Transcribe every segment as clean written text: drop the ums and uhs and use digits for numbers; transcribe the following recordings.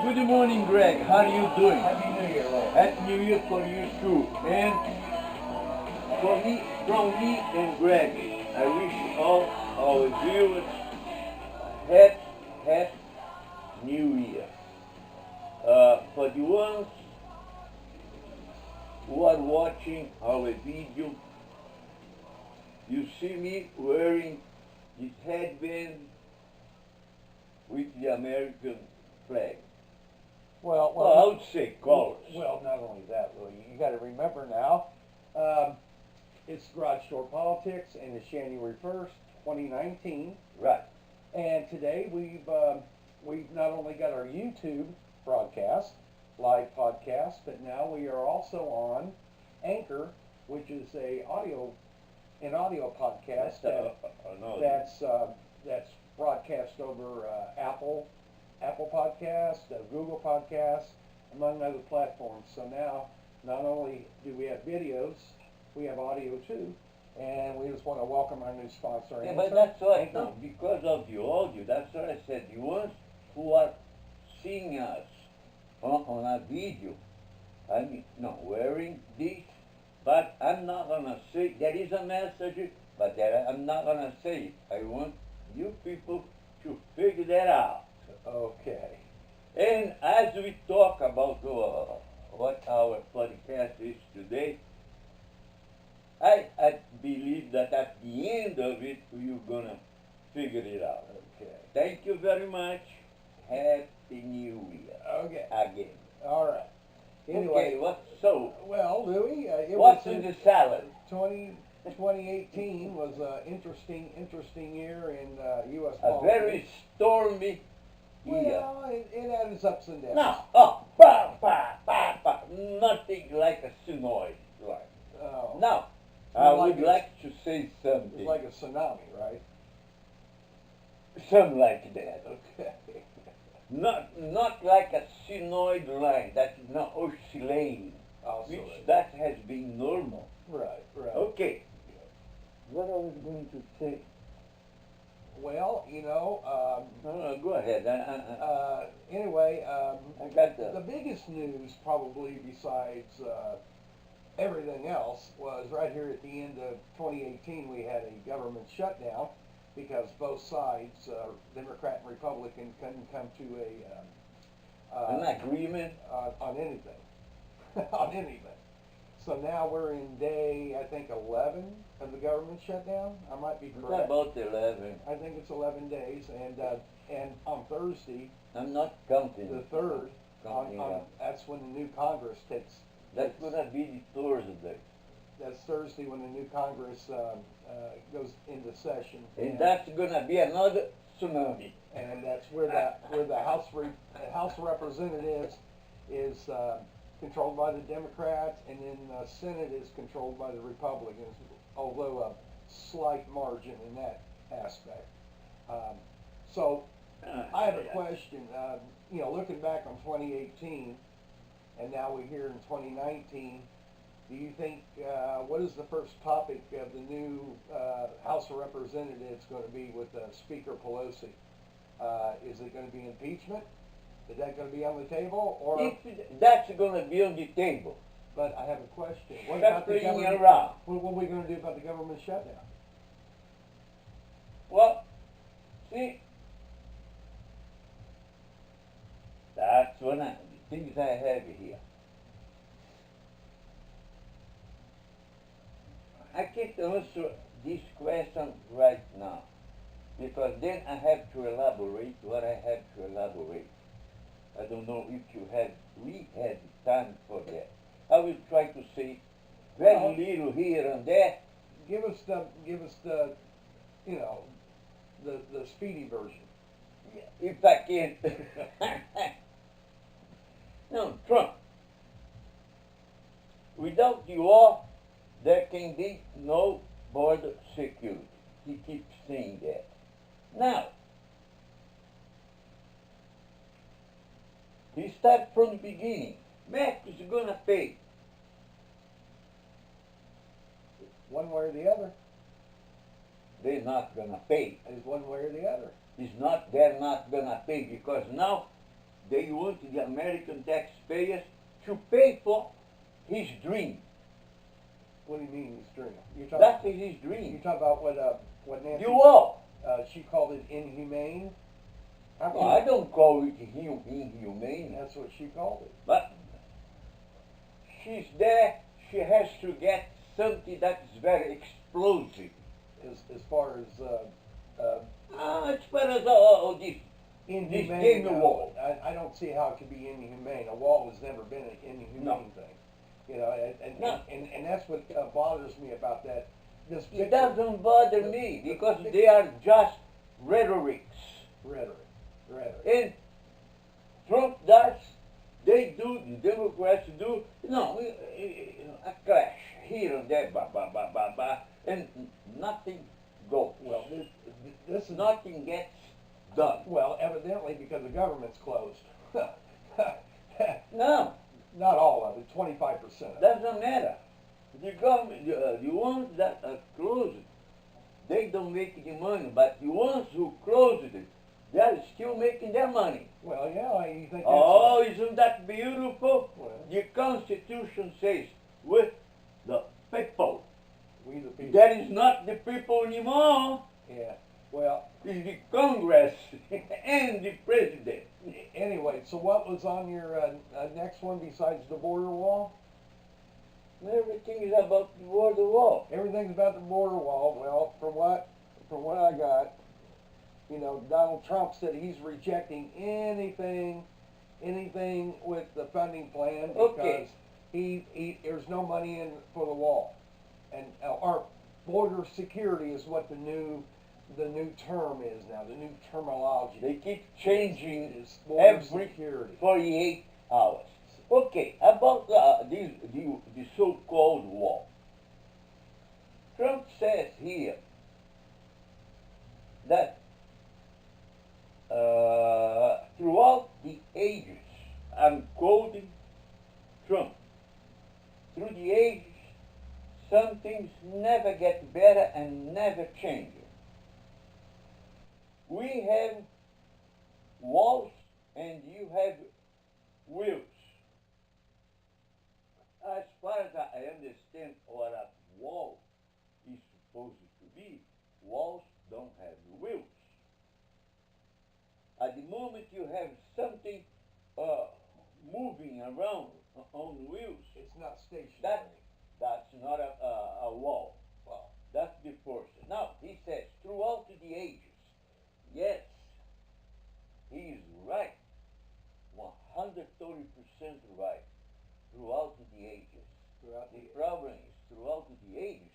Good morning, Greg. How are you doing? Happy New Year, Lord. Happy New Year for you too. And from me and Greg, I wish all our viewers a happy New Year. For the ones who are watching our video, you see me wearing this headband with the American flag. Well, I would say colors. Well, not only that, Louis, you got to remember now, it's Garage Door Politics, and it's January 1st, 2019. Right. And today we've not only got our YouTube broadcast, live podcast, but now we are also on Anchor, which is an audio podcast that's broadcast over Apple Podcast, Google Podcast, among other platforms. So now, not only do we have videos, we have audio too, and we just want to welcome our new sponsor. Yeah, but that's right. No, because of the audio, that's what I said. The ones who are seeing us on a video, wearing this, but I'm not gonna say there is a message, but I'm not gonna say it. I want you people to figure that out. Okay. And as we talk about what our podcast is today, I believe that at the end of it, you're going to figure it out. Okay. Thank you very much. Happy New Year. Okay. Again. All right. Anyway, Well, Louis, what's in the salad? 2018 was an interesting year in U.S. A politics. very stormy year. Well, it had its ups and downs. No, nothing like a tsunami. Right. Oh. No, I would like to say something. It's like a tsunami, right? Something like that. Okay. Not like a sinoid line that is not oscillating, which that has been normal. Right. Okay. What I was going to say? Well, No, go ahead. Anyway, I got the biggest news probably besides everything else was right here at the end of 2018 we had a government shutdown because both sides, Democrat and Republican, couldn't come to an agreement on anything. On anything. So now we're in day, I think, 11 of the government shutdown. I might be correct. About 11. I think it's 11 days, and on Thursday, I'm not counting. the 3rd, that's when the new Congress takes. That's going to be the Thursday. That's Thursday when the new Congress goes into session. And that's going to be another tsunami. And that's where the House of Representatives is controlled by the Democrats, and then the Senate is controlled by the Republicans, although a slight margin in that aspect. So I have a question. Looking back on 2018, and now we're here in 2019, do you think, what is the first topic of the new House of Representatives going to be with Speaker Pelosi? Is it going to be impeachment? Is that going to be on the table, or? That's going to be on the table. But I have a question. What about the government? Around. What are we going to do about the government shutdown? Well, see, that's one of the things I have here. I can't answer this question right now, because then I have to elaborate what I have to elaborate. I don't know if we had time for that. I will try to say very little here and there. Give us the the speedy version. If I can. No, Trump. Without the war, there can be no border security. He keeps saying that. Now, he starts from the beginning. Mexico is going to pay. One way or the other. They're not going to pay. Is one way or the other. They're not going to pay because now they want the American taxpayers to pay for his dream. What do you mean he's dreaming? That is his You dream. talk about what Nancy, You all. she called it inhumane? How No, can I you- don't call it inhumane. That's what she called it. But she's there, she has to get something that is very explosive. As far as As far as all this inhumane, game of wall. I don't see how it could be inhumane. A wall has never been an inhumane No. thing. You know, No. and that's what bothers me about that. This It picture, doesn't bother me because they are just rhetorics. rhetoric. And Trump does, they do, the Democrats do, a clash here and there, and nothing goes. Well, this is Nothing gets done. well, evidently because the government's closed. No, Not all of it, 25%. doesn't matter. The government, the ones that are closed, they don't make the money, but the ones who closed it, they are still making their money. Well, yeah, you think that's Oh, isn't that beautiful? Well. The Constitution says, with the people. we the people. That is not the people anymore. Yeah. Well, It's the Congress and the President. anyway, so what was on your next one besides the border wall? Everything is about the border wall. Everything's about the border wall. Well, from what I got, Donald Trump said he's rejecting anything with the funding plan because Okay. there's no money in for the wall, and our border security is what the new term is now. The new terminology They keep changing is border every security. 48 hours. Okay, about the so-called wall. Trump says here that throughout the ages, I'm quoting Trump, through the ages, some things never get better and never change. We have walls and you have wheels. As far as I understand what a wall is supposed to be, walls don't have wheels. At the moment you have something moving around on wheels, It's not stationary. that's not a wall. Well, that's the first. Now, he says, throughout the ages, yes, he is right, 130% right, throughout the ages. The problem is, throughout the ages,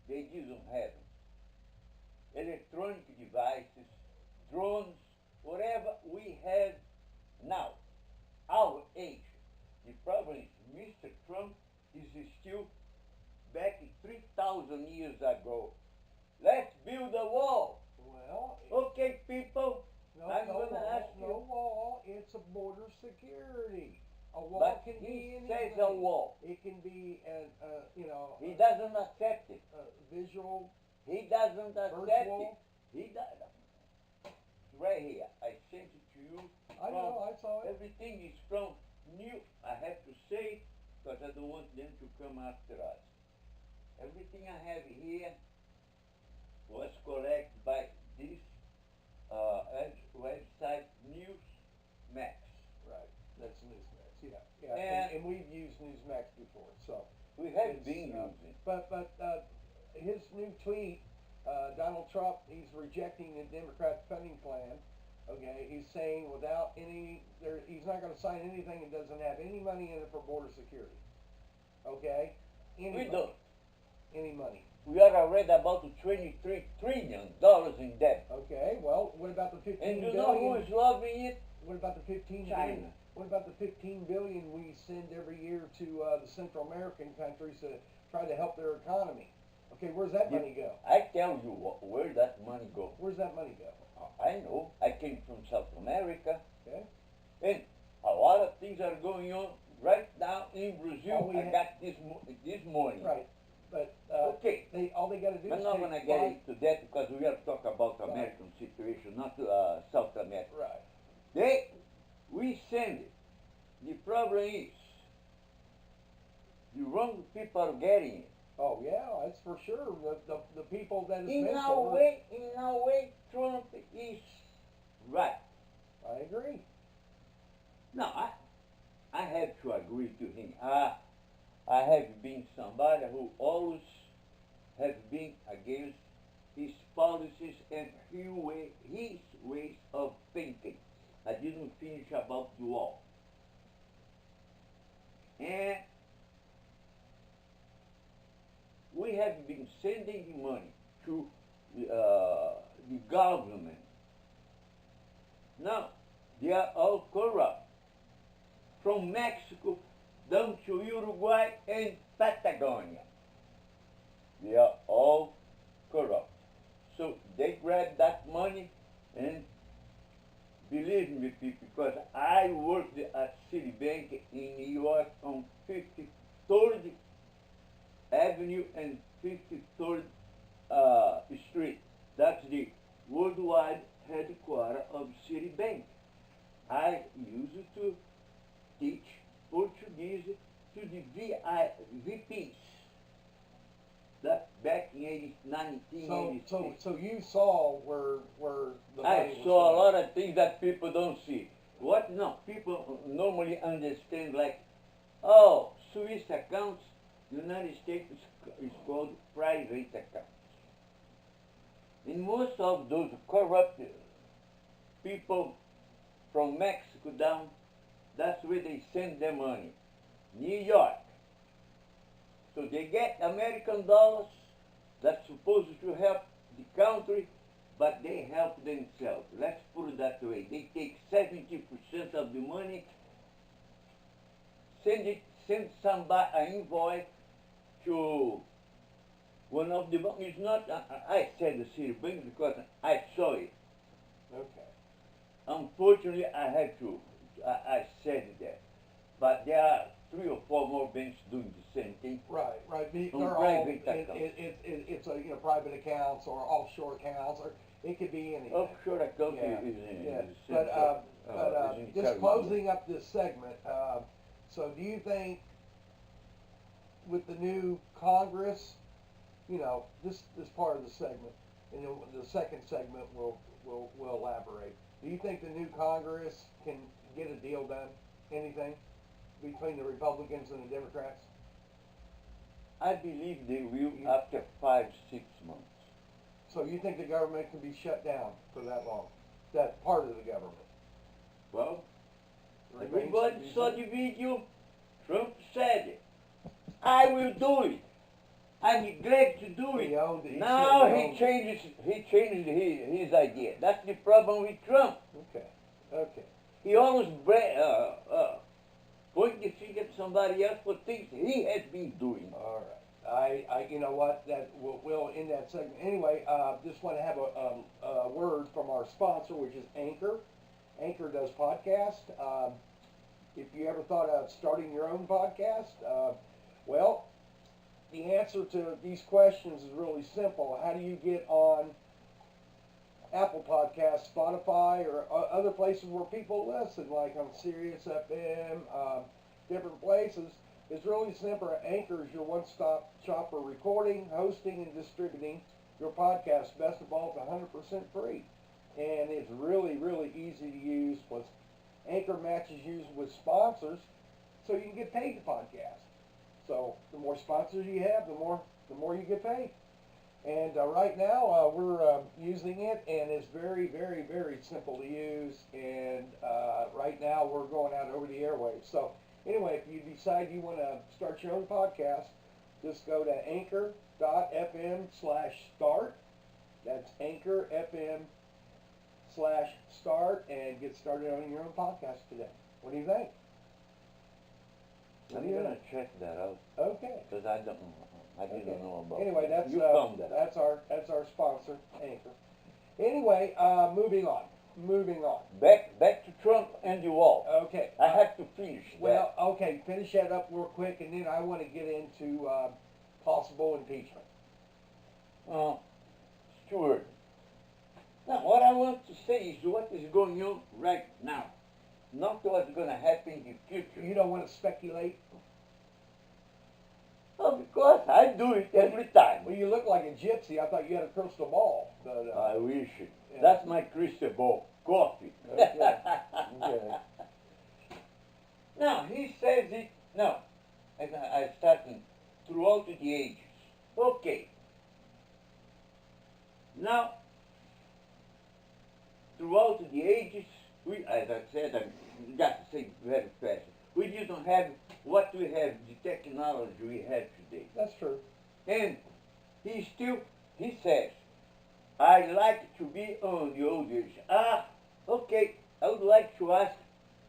they didn't have electronic devices, drones, whatever we have now, our age. The problem is, Mr. Trump is still back 3,000 years ago. Let's build a wall. Well, Okay, people, no, I'm no gonna wall, ask you. no wall. It's a border security. A wall But can be he anything. says a wall. It can be He doesn't accept it. visual, He doesn't accept virtual. it. He doesn't. It's right here. I sent it to you. I know, I saw it. Everything is from new. I have to say because I don't want them to come after us. Everything I have here was collected by this website Newsmax. Right. That's Newsmax. Yeah. And we've used Newsmax before, so. We have It's, been using. But his new tweet, Donald Trump, he's rejecting the Democrat funding plan. Okay, he's saying he's not going to sign anything that doesn't have any money in it for border security. Okay, We don't. any money. We are already about $23 trillion in debt. Okay, well, what about the 15 And you billion? know who is loving it? What about the 15 China. billion? What about the 15 billion we send every year to the Central American countries to try to help their economy? Okay, where's that money go? I tell you where that money goes. Where's that money go? I know. I came from South America. Okay. And a lot of things are going on right now in Brazil. All we I ha- got this morning. Right, but Okay. all they got to do I'm is not take going to get five- into that because we are talking about Right. American situation, not South America. Right. We send it. The problem is, the wrong people are getting it. Oh yeah, that's for sure. The people that it's In meant no for. way, Trump is right. I agree. No, I have to agree to him. I have been somebody who always has been against his policies and his ways of thinking. I didn't finish about the wall. And we have been sending the money to the government. Now, they are all corrupt. From Mexico down to Uruguay and Patagonia. They are all corrupt. So they grab that money and believe me, people, because I worked at Citibank in New York on 53rd Avenue and 53rd Street. That's the worldwide headquarters of Citibank. I used to teach Portuguese to the VPs. That back in 1986. So you saw where the money I was saw a going. lot of things that people don't see. What no, people normally understand like, oh, Swiss accounts, United States is called private accounts. And most of those corrupt people from Mexico down, that's where they send their money. New York. So they get American dollars that's supposed to help the country, but they help themselves. Let's put it that way. They take 70% of the money, send somebody an invoice to one of the banks. It's not, I said the city bank because I saw it. Okay. Unfortunately, I had to. I said that. But there are 3 or 4 more banks doing the same thing. Right. They're On all private accounts. it's a private accounts or offshore accounts, or it could be anything. Offshore account Yeah, is in yeah. the But is in just California. closing up this segment. So do you think with the new Congress, this part of the segment, and then the second segment we'll elaborate. Do you think the new Congress can get a deal done? Anything between the Republicans and the Democrats? I believe they will after 5, 6 months. So you think the government can be shut down for that long? That part of the government? Well, Remains everybody to be saw seen. the video. Trump said it. I will do it. I'm glad to do it. He owned it. He Now said he he owned changed his idea. That's the problem with Trump. Okay. He always point the finger at somebody else for things he has been doing. All right. I you know what? That we'll end that segment. Anyway, just want to have a word from our sponsor, which is Anchor. Anchor does podcast. If you ever thought of starting your own podcast, well, the answer to these questions is really simple. How do you get on Apple Podcasts, Spotify, or other places where people listen, like on Sirius FM, different places? It's really simple. Anchor is your one-stop shop for recording, hosting, and distributing your podcast. Best of all, it's 100% free. And it's really, really easy to use. Plus, Anchor matches you with sponsors, so you can get paid to podcast. So the more sponsors you have, the more you get paid. And right now we're using it, and it's very, very, very simple to use. And right now we're going out over the airwaves. So anyway, if you decide you want to start your own podcast, just go to anchor.fm/start. That's anchor.fm/start, and get started on your own podcast today. What do you think? I'm gonna check that out Okay. because I didn't know about. Anyway, that. You found that. that's our sponsor, Anchor. Anyway, moving on. Back to Trump and the wall. Okay. I have to finish that. Well, okay, finish that up real quick, and then I want to get into possible impeachment. Stuart. Now, what I want to say is what is going on right now. Not what's going to happen in the future. You don't want to speculate? Oh, because I do it every time. Well, you look like a gypsy. I thought you had a crystal ball. But, I wish it. Yeah. That's my crystal ball. Coffee. Okay. Okay. Now, he says it, no, and I started throughout the ages. Okay. Now, throughout the ages, we, as I said, I got to say very fast, we didn't have what we have, the technology we have today. That's true. And he says, I like to be on the old age. Okay, I would like to ask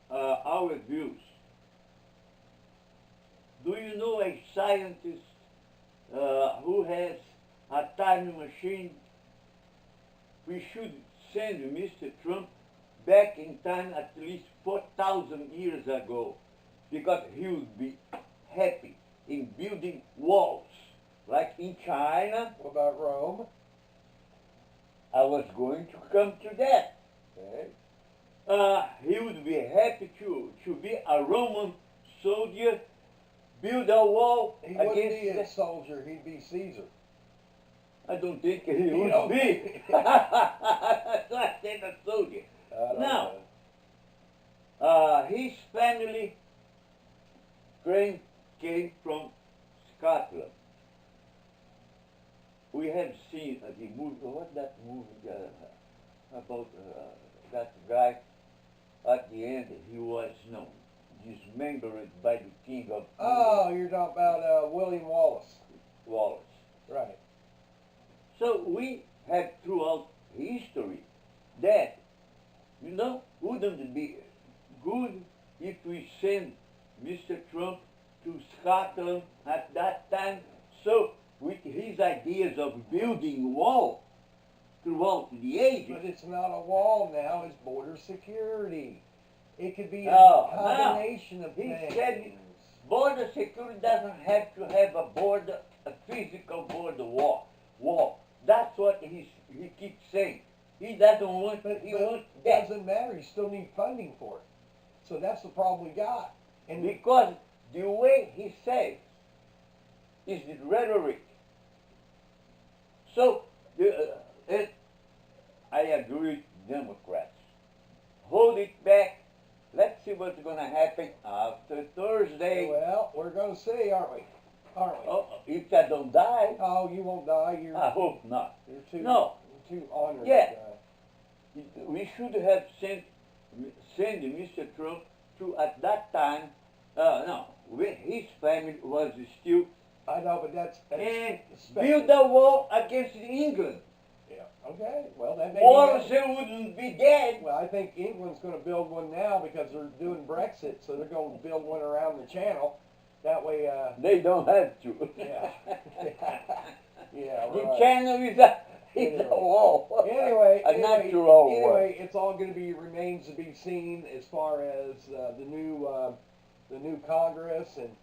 our views. Do you know a scientist who has a time machine? We should send Mr. Trump back in time at least 4,000 years ago, because he would be happy in building walls, like in China. What about Rome? I was going to come to that. Okay. He would be happy to be a Roman soldier, build a wall He wouldn't against be a soldier. He'd be Caesar. I don't think he You would don't be. think- So I said a soldier. I don't Now, know. his family came from Scotland. We have seen the movie, what's that movie about that guy? At the end, he was dismembered by the king of Oh, you're talking about William Wallace. Wallace. Right. So we have throughout history that, wouldn't it be good if we send Mr. Trump to Scotland at that time, so with his ideas of building wall throughout the ages? But it's not a wall now, it's border security. It could be a No, combination of he things. said border security doesn't have to have a physical border wall. That's what he keeps saying. He doesn't want, But he it wants that. doesn't matter, you still need funding for it. So that's the problem we got. And Because the way he says is the rhetoric. So, I agree with Democrats. Hold it back. Let's see what's going to happen after Thursday. well, we're going to see, aren't we? Aren't we? Oh, if I don't die, Oh, you won't die. I hope not. You're too, No. you're too honored. Yeah. We should have sent Mr. Trump to, at that time, his family was still, I know, but that's and special. build a wall against England. Yeah. Okay. Well, that may Or be. they wouldn't be dead. Well, I think England's going to build one now because they're doing Brexit, so they're going to build one around the channel. That way, They don't have to. yeah. Yeah, The right. channel is a Anyway. wall. Anyway, A natural wall. anyway, it's all going to be remains to be seen as far as the new Congress and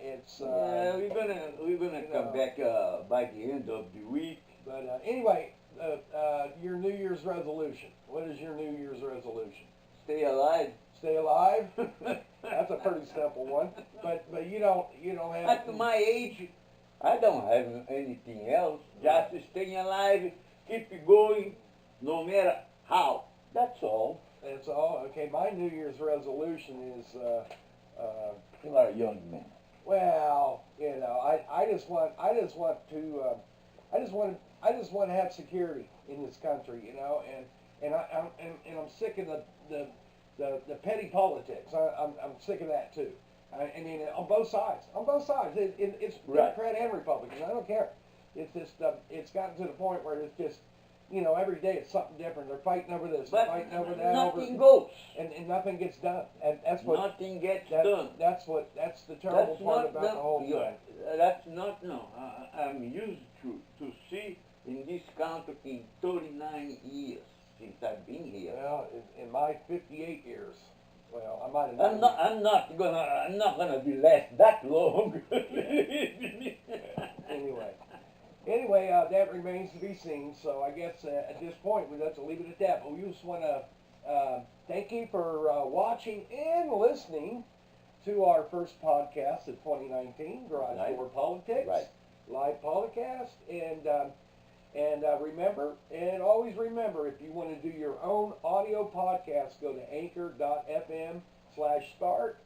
it's. Yeah, we're gonna you come know. back by the end of the week. But anyway, your New Year's resolution. What is your New Year's resolution? Stay alive. Stay alive. That's a pretty simple one. But you don't have. At my age, I don't have anything else. Just staying alive, keep it going, no matter how. That's all. That's all. Okay, my New Year's resolution is. You are a young man. Well, I just want to have security in this country, and I'm sick of the petty politics. I'm sick of that too. I mean, on both sides. It's Right. Democrat and Republican. I don't care. It's just it's gotten to the point where it's just every day it's something different. They're fighting over this, But they're fighting over that, nothing goes. and nothing gets done. And that's what Nothing gets that- done. That's the terrible That's part not about the whole yeah, thing. That's not, no. I'm used to see in this country in 39 years since I've been here. Well, in my 58 years, well, I might have. I'm not gonna be last that long. Anyway, that remains to be seen. So I guess at this point we have to leave it at that. But we just want to thank you for watching and listening to our first podcast of 2019, Garage Right. Door Politics, Right. live podcast, and remember, and always remember, if you want to do your own audio podcast, go to anchor.fm/start,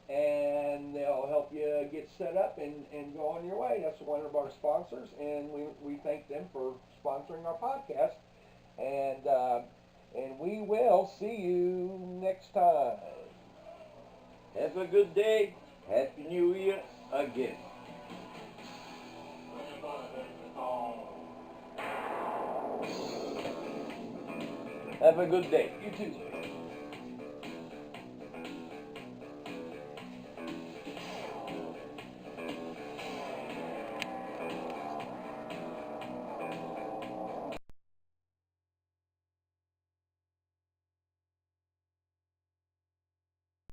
and they'll help you get set up and go on your way. That's one of our sponsors, and we thank them for sponsoring our podcast, and we will see you next time. Have a good day. Happy New Year again. Have a good day. You too.